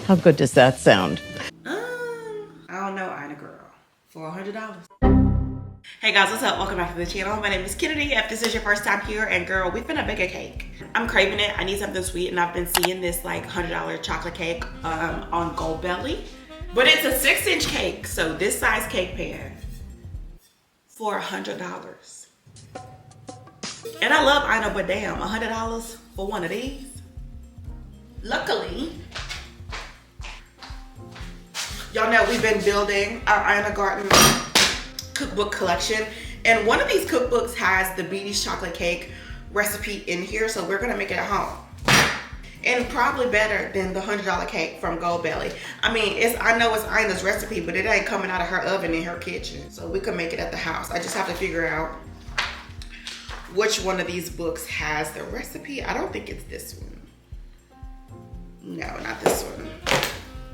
How good does that sound? I don't know, I ain't a girl. For $100. Hey guys, what's up? Welcome back to the channel. My name is Kennedy. If this is your first time here, and girl, we finna bake a cake. I'm craving it. I need something sweet, and I've been seeing this like $100 chocolate cake on Goldbelly. But it's a 6-inch cake, so this size cake pan for $100. And I love Ina, but damn, $100 for one of these? Luckily, y'all know we've been building our Ina Garten cookbook collection, and one of these cookbooks has the Beatty's chocolate cake recipe in here, so we're gonna make it at home. And probably better than the $100 cake from Goldbelly. I mean, I know it's Ina's recipe, but it ain't coming out of her oven in her kitchen, so we can make it at the house. I just have to figure out which one of these books has the recipe. I don't think it's this one. No, not this one.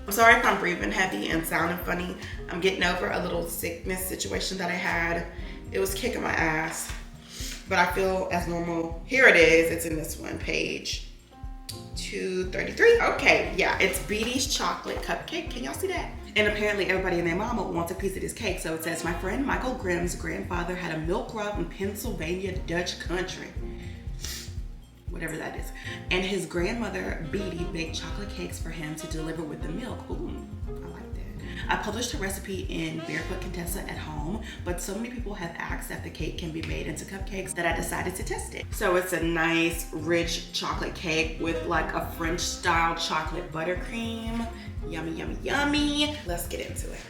I'm sorry if I'm breathing heavy and sounding funny. I'm getting over a little sickness situation that I had. It was kicking my ass, but I feel as normal. Here it is. It's in this one, page 233. Okay, yeah, it's Beatty's chocolate cupcake. Can y'all see that? And apparently everybody and their mama wants a piece of this cake. So it says, my friend Michael Grimm's grandfather had a milk route in Pennsylvania, Dutch country. Whatever that is. And his grandmother, Beatty, baked chocolate cakes for him to deliver with the milk. Ooh, I like that. I published a recipe in Barefoot Contessa at home, but so many people have asked that the cake can be made into cupcakes that I decided to test it. So it's a nice, rich chocolate cake with like a French style chocolate buttercream. Yummy, yummy, yummy. Let's get into it.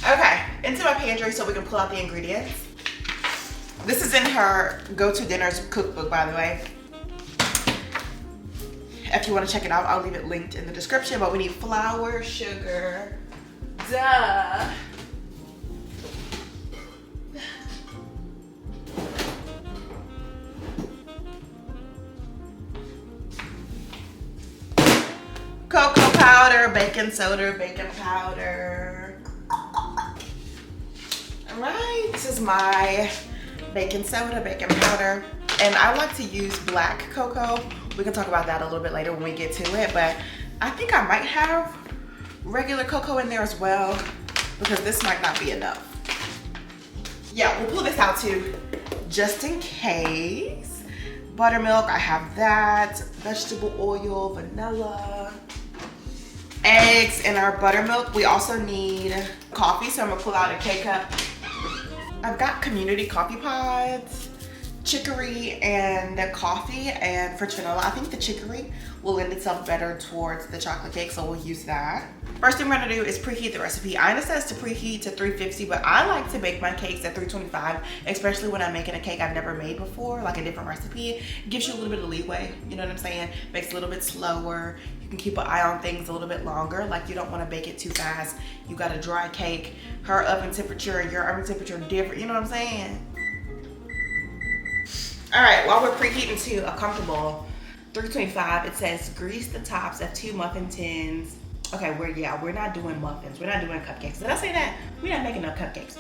Okay, into my pantry so we can pull out the ingredients. This is in her Go-To Dinners cookbook, by the way. If you want to check it out, I'll leave it linked in the description. But we need flour, sugar, duh. Cocoa powder, baking soda, baking powder. All right, this is my baking soda, baking powder, and I like to use black cocoa. We can talk about that a little bit later when we get to it, but I think I might have regular cocoa in there as well because this might not be enough. Yeah, we'll pull this out too, just in case. Buttermilk, I have that. Vegetable oil, vanilla, eggs, and our buttermilk. We also need coffee, so I'm gonna pull out a K-cup. I've got community coffee pods, chicory, and coffee, and French vanilla. I think the chicory will lend itself better towards the chocolate cake, so we'll use that. First thing we're gonna do is preheat the recipe. Ina says to preheat to 350, but I like to bake my cakes at 325, especially when I'm making a cake I've never made before, like a different recipe. It gives you a little bit of leeway, you know what I'm saying? Makes it a little bit slower. You can keep an eye on things a little bit longer. Like you don't wanna bake it too fast. You got a dry cake, her oven temperature and your oven temperature are different, you know what I'm saying? All right, while we're preheating to a comfortable 325, it says grease the tops of 2 muffin tins. Okay, we're not doing muffins. We're not doing cupcakes. Did I say that? We're not making no cupcakes.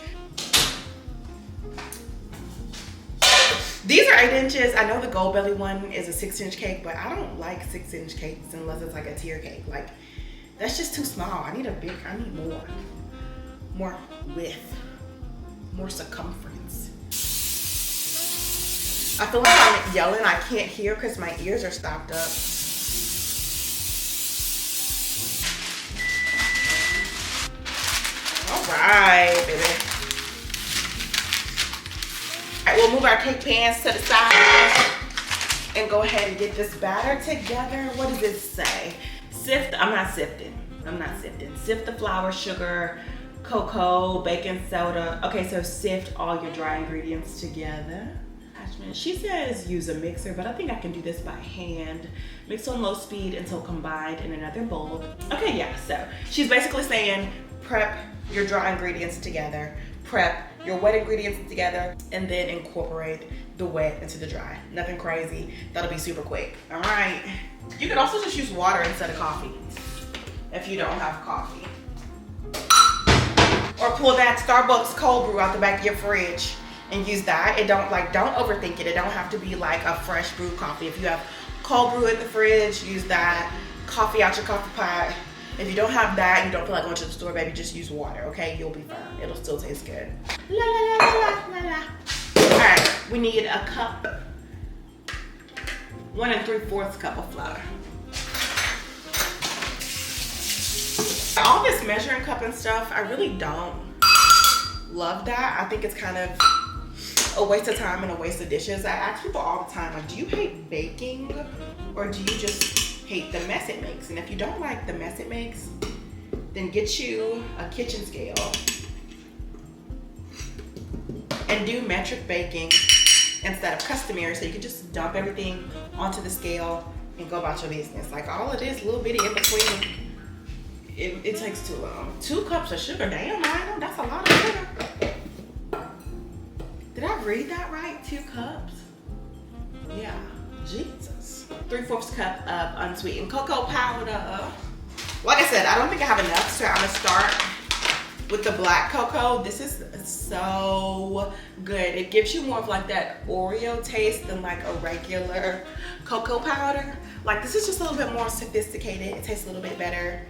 These are 8 inches. I know the Goldbelly one is a 6-inch cake, but I don't like 6-inch cakes unless it's like a tier cake. Like, that's just too small. I need more width, more circumference. I feel like I'm yelling. I can't hear because my ears are stopped up. All right, baby. All right, we'll move our cake pans to the side and go ahead and get this batter together. What does it say? Sift, I'm not sifting. Sift the flour, sugar, cocoa, baking soda. Okay, so sift all your dry ingredients together. She says use a mixer, but I think I can do this by hand. Mix on low speed until combined in another bowl. Okay, yeah, so she's basically saying prep your dry ingredients together, prep your wet ingredients together, and then incorporate the wet into the dry. Nothing crazy. That'll be super quick. All right. You can also just use water instead of coffee if you don't have coffee. Or pull that Starbucks cold brew out the back of your fridge and use that. It don't overthink it. It don't have to be like a fresh brewed coffee. If you have cold brew in the fridge, use that. Coffee out your coffee pot. If you don't have that and you don't feel like going to the store, baby, just use water, okay? You'll be fine. It'll still taste good. La la la la la la. All right, we need a cup, 1 3/4 cup of flour. All this measuring cup and stuff, I really don't love that. I think it's kind of a waste of time and a waste of dishes. I ask people all the time, like, do you hate baking or do you just hate the mess it makes? And if you don't like the mess it makes, then get you a kitchen scale and do metric baking instead of customary, so you can just dump everything onto the scale and go about your business. Like, all of this little bitty in between, it takes too long. 2 cups of sugar, damn, Lionel, that's a lot of sugar. Did I read that right? 2 cups? Yeah, Jesus. 3/4 cup of unsweetened cocoa powder. Like I said, I don't think I have enough, so I'm gonna start with the black cocoa. This is so good. It gives you more of like that Oreo taste than like a regular cocoa powder. Like, this is just a little bit more sophisticated. It tastes a little bit better.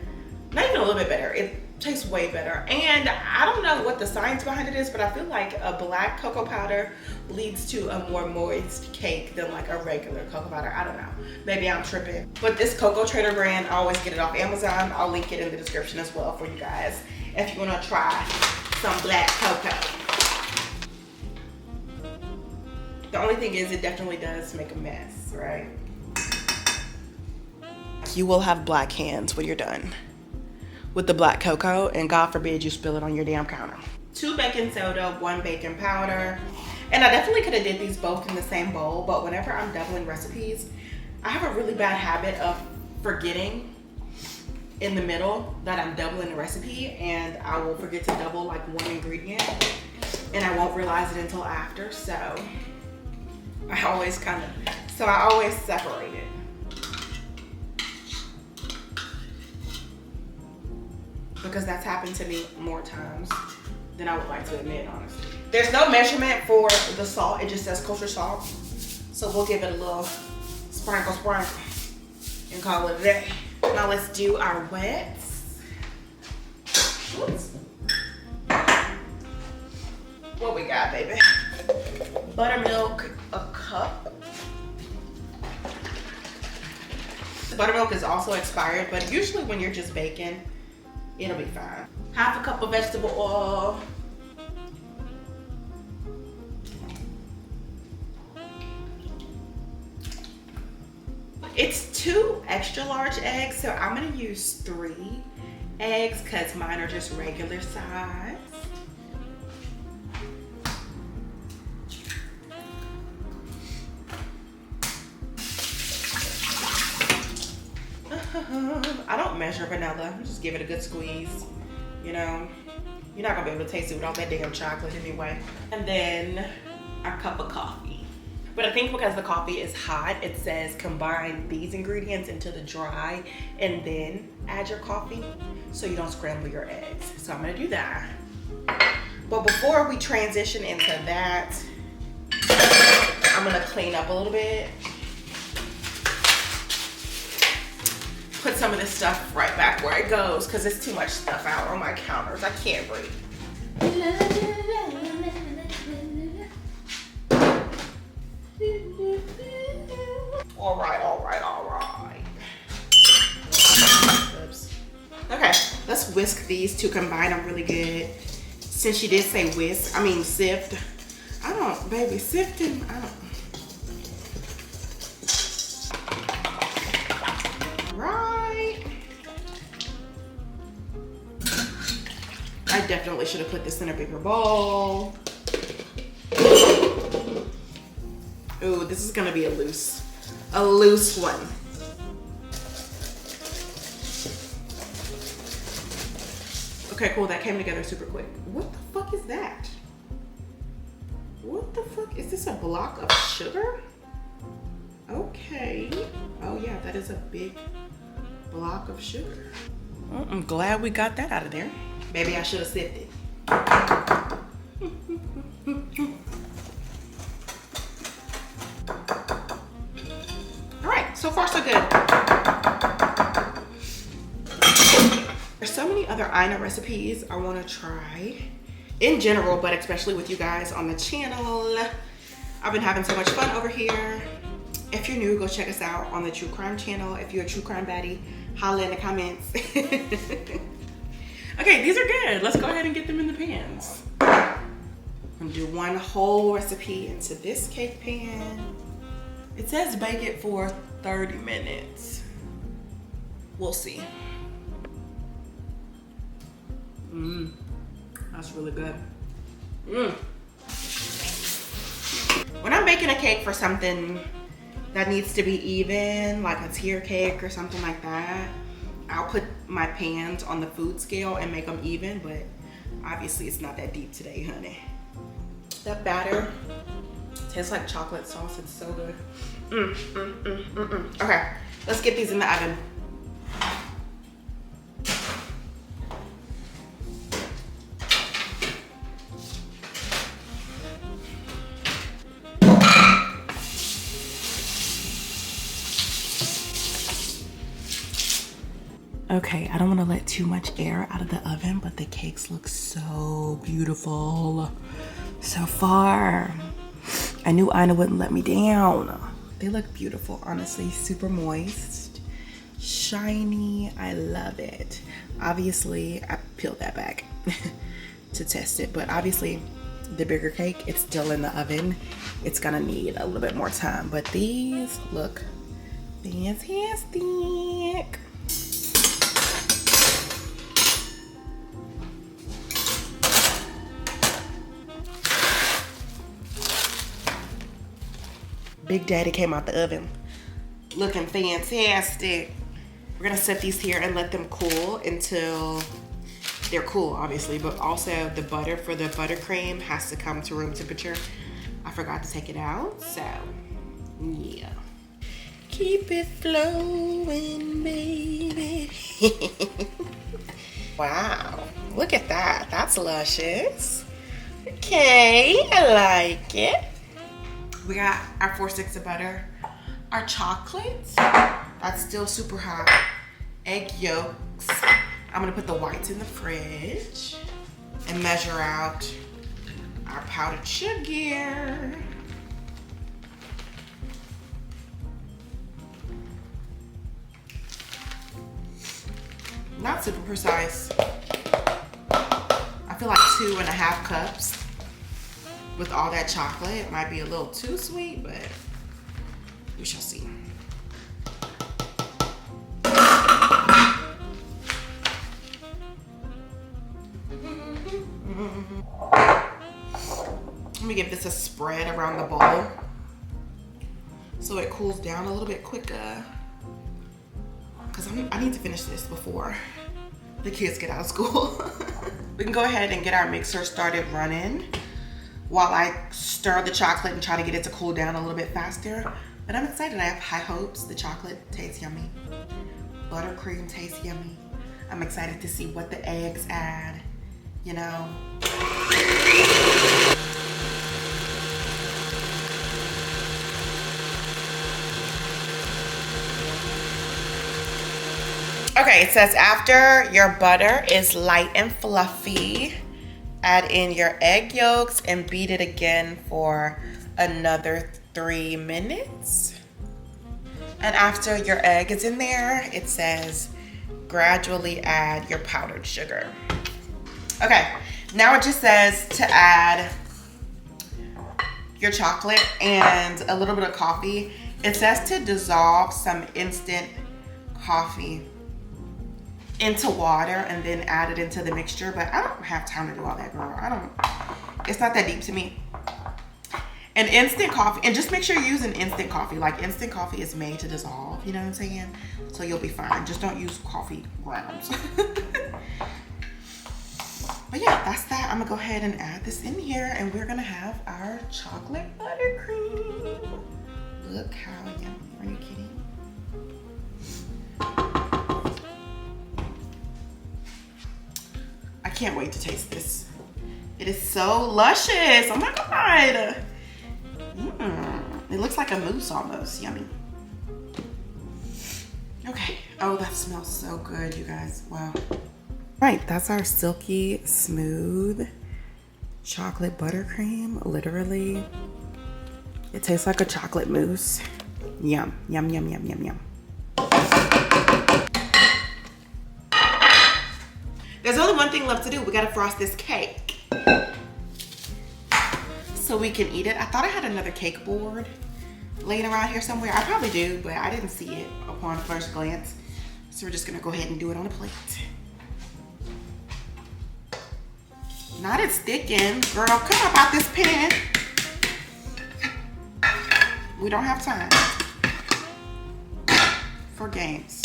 Not even a little bit better. It tastes way better. And I don't know what the science behind it is, but I feel like a black cocoa powder leads to a more moist cake than like a regular cocoa powder. I don't know. Maybe I'm tripping. But this Cocoa Trader brand, I always get it off Amazon. I'll link it in the description as well for you guys if you want to try some black cocoa. The only thing is, it definitely does make a mess, right? You will have black hands when you're done with the black cocoa, and God forbid you spill it on your damn counter. 2 baking soda, 1 baking powder. And I definitely could have did these both in the same bowl, but whenever I'm doubling recipes, I have a really bad habit of forgetting in the middle that I'm doubling the recipe, and I will forget to double like 1 ingredient, and I won't realize it until after. So I always separate it. Because that's happened to me more times than I would like to admit, honestly. There's no measurement for the salt. It just says kosher salt. So we'll give it a little sprinkle and call it a day. Now let's do our wets. Oops. What we got, baby? Buttermilk, a cup. Buttermilk is also expired, but usually when you're just baking, it'll be fine. 1/2 cup of vegetable oil. It's 2 extra large eggs, so I'm gonna use 3 eggs because mine are just regular size. I don't measure vanilla. Just give it a good squeeze. You know, you're not gonna be able to taste it without that damn chocolate anyway. And then a cup of coffee. But I think because the coffee is hot, it says combine these ingredients into the dry and then add your coffee so you don't scramble your eggs. So I'm gonna do that. But before we transition into that, I'm gonna clean up a little bit. Put some of this stuff right back where it goes because it's too much stuff out on my counters. I can't breathe. All right. Oops. Okay, let's whisk these to combine them really good. Since she did say whisk, I mean sift. Sifting, Right. I definitely should have put this in a bigger bowl. Ooh, this is gonna be a loose one. Okay, cool, that came together super quick. What the fuck is that? What the fuck? Is this a block of sugar? Okay. Oh yeah, that is a big block of sugar. Well, I'm glad we got that out of there. Maybe I should have sifted. All right, so far so good. There's so many other Ina recipes I want to try in general, but especially with you guys on the channel. I've been having so much fun over here. If you're new, go check us out on the True Crime channel. If you're a True Crime baddie, holla in the comments. Okay, these are good. Let's go ahead and get them in the pans. I'm gonna do one whole recipe into this cake pan. It says bake it for 30 minutes. We'll see. That's really good. When I'm baking a cake for something that needs to be even, like a tier cake or something like that, I'll put my pans on the food scale and make them even, but obviously it's not that deep today, honey. That batter tastes like chocolate sauce. It's so good. Okay, let's get these in the oven. Okay, I don't want to let too much air out of the oven, but the cakes look so beautiful so far. I knew Ina wouldn't let me down. They look beautiful, honestly. Super moist, shiny. I love it. Obviously, I peeled that back to test it, but obviously the bigger cake, it's still in the oven. It's gonna need a little bit more time, but these look fantastic. Big Daddy came out the oven looking fantastic. We're gonna set these here and let them cool until they're cool, obviously, but also the butter for the buttercream has to come to room temperature. I forgot to take it out, so yeah. Keep it flowing, baby. Wow, look at that. That's luscious. Okay, I like it. We got our 4 sticks of butter, our chocolate, that's still super hot, egg yolks. I'm gonna put the whites in the fridge and measure out our powdered sugar. Not super precise. I feel like 2.5 cups. With all that chocolate, it might be a little too sweet, but we shall see. Let me give this a spread around the bowl so it cools down a little bit quicker, because I need to finish this before the kids get out of school. We can go ahead and get our mixer started running while I stir the chocolate and try to get it to cool down a little bit faster. But I'm excited. I have high hopes. The chocolate tastes yummy. Buttercream tastes yummy. I'm excited to see what the eggs add, you know. Okay, it says after your butter is light and fluffy, add in your egg yolks and beat it again for another 3 minutes. And after your egg is in there, it says gradually add your powdered sugar. Okay, now it just says to add your chocolate and a little bit of coffee. It says to dissolve some instant coffee into water and then add it into the mixture, but I don't have time to do all that, girl. It's not that deep to me. And instant coffee, and just make sure you're using instant coffee. Like, instant coffee is made to dissolve, you know what I'm saying? So you'll be fine. Just don't use coffee grounds. But yeah, that's that. I'm gonna go ahead and add this in here, and we're gonna have our chocolate buttercream. Look how yummy. Are you kidding? I can't wait to taste this. It is so luscious. Oh my God. It looks like a mousse almost. Yummy. Oh, that smells so good, you guys. Wow. Right, that's our silky smooth chocolate buttercream. Literally, it tastes like a chocolate mousse. Yum, yum, yum, yum, yum, yum. There's only one thing left to do. We gotta frost this cake so we can eat it. I thought I had another cake board laying around here somewhere. I probably do, but I didn't see it upon first glance. So we're just gonna go ahead and do it on a plate. Not it's sticking. Girl, come up out this pan. We don't have time for games.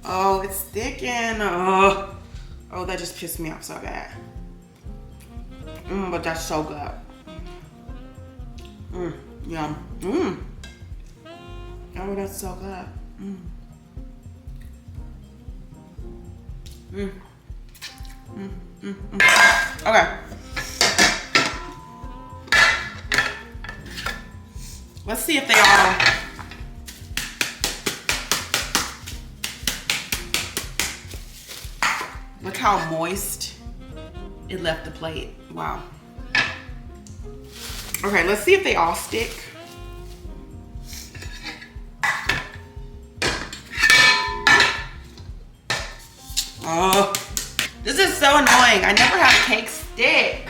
Oh, it's sticking. Oh, that just pissed me off so bad. But that's so good. Yum. Oh, that's so good. Okay. Let's see if they all. Look how moist it left the plate. Wow. Okay, let's see if they all stick. Oh, this is so annoying. I never have cake stick.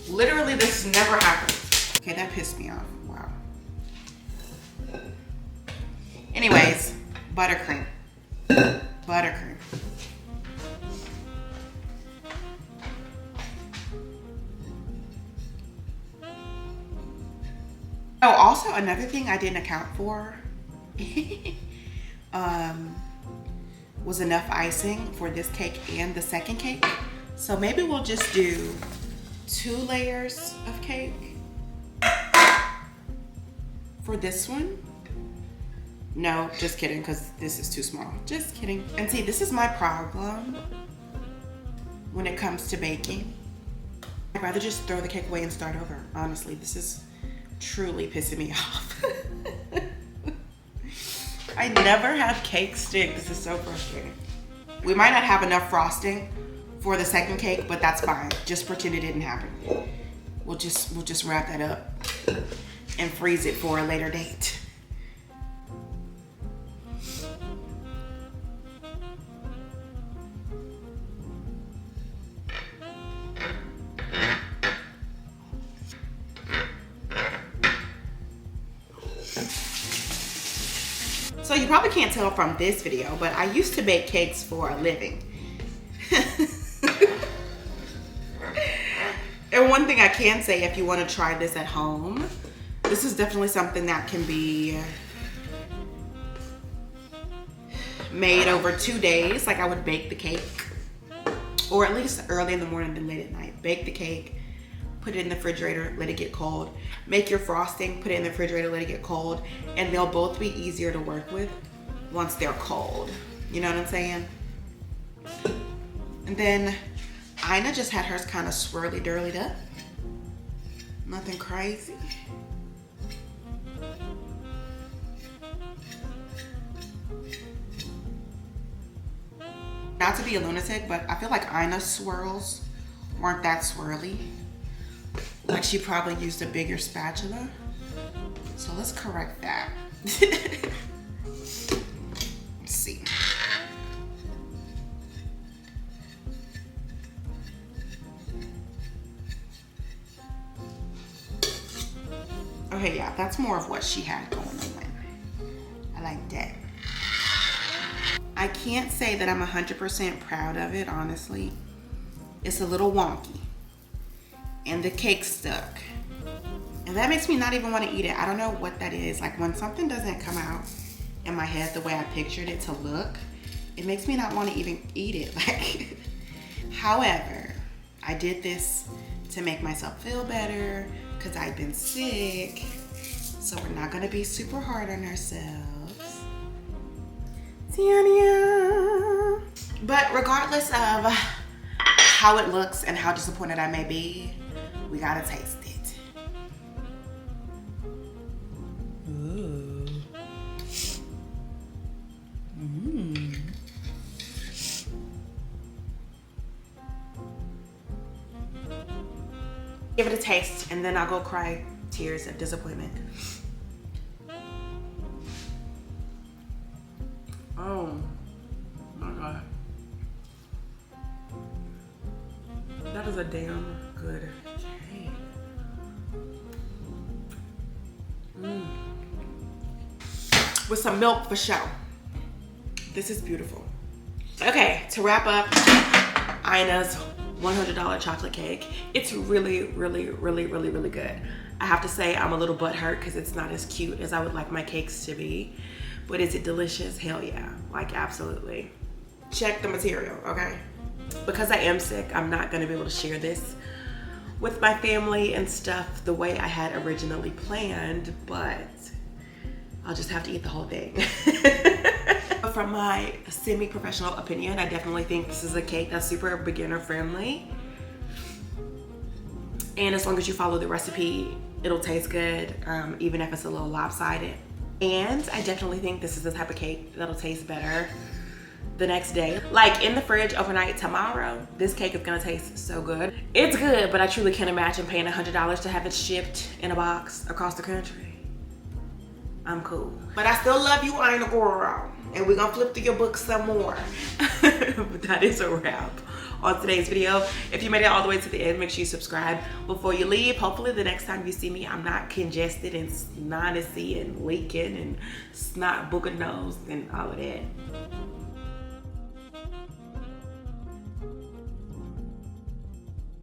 Literally, this never happens. Okay, that pissed me off. Wow. Anyways, buttercream. Buttercream. Oh, also another thing I didn't account for was enough icing for this cake and the second cake. So maybe we'll just do 2 layers of cake for this one. No, just kidding, because this is too small. Just kidding. And see, this is my problem when it comes to baking. I'd rather just throw the cake away and start over. Honestly, this is truly pissing me off. I never have cake stick. This is so frustrating. We might not have enough frosting for the second cake, but that's fine. Just pretend it didn't happen. We'll just wrap that up and freeze it for a later date. So you probably can't tell from this video, but I used to bake cakes for a living. And one thing I can say, if you want to try this at home, this is definitely something that can be made over 2 days. Like I would bake the cake, or at least early in the morning and late at night. Bake the cake, put it in the refrigerator, let it get cold. Make your frosting, put it in the refrigerator, let it get cold. And they'll both be easier to work with once they're cold. You know what I'm saying? And then Ina just had hers kind of swirly dirlied up. Nothing crazy. Not to be a lunatic, but I feel like Ina's swirls weren't that swirly. Like she probably used a bigger spatula. So let's correct that. Let's see. Okay, yeah, that's more of what she had going on. I like that. I can't say that I'm 100% proud of it, honestly. It's a little wonky. And the cake stuck. And that makes me not even want to eat it. I don't know what that is. Like when something doesn't come out in my head the way I pictured it to look, it makes me not want to even eat it. Like, however, I did this to make myself feel better because I'd been sick. So we're not going to be super hard on ourselves. But regardless of how it looks and how disappointed I may be, we gotta taste it. Ooh. Give it a taste and then I'll go cry tears of disappointment. Oh my God. That is a damn good cake. With some milk for show. This is beautiful. Okay, to wrap up Ina's $100 chocolate cake. It's really, really, really, really, really good. I have to say I'm a little butthurt because it's not as cute as I would like my cakes to be. But is it delicious? Hell yeah, like absolutely. Check the material, okay? Because I am sick, I'm not gonna be able to share this with my family and stuff the way I had originally planned, but I'll just have to eat the whole thing. From my semi-professional opinion, I definitely think this is a cake that's super beginner friendly. And as long as you follow the recipe, it'll taste good, even if it's a little lopsided. And I definitely think this is the type of cake that'll taste better the next day. Like in the fridge overnight tomorrow, this cake is gonna taste so good. It's good, but I truly can't imagine paying $100 to have it shipped in a box across the country. I'm cool. But I still love you, Ina girl. And we're gonna flip through your book some more. But that is a wrap on today's video. If you made it all the way to the end, make sure you subscribe before you leave. Hopefully the next time you see me, I'm not congested and snotty and leaking and snot booger nose and all of that.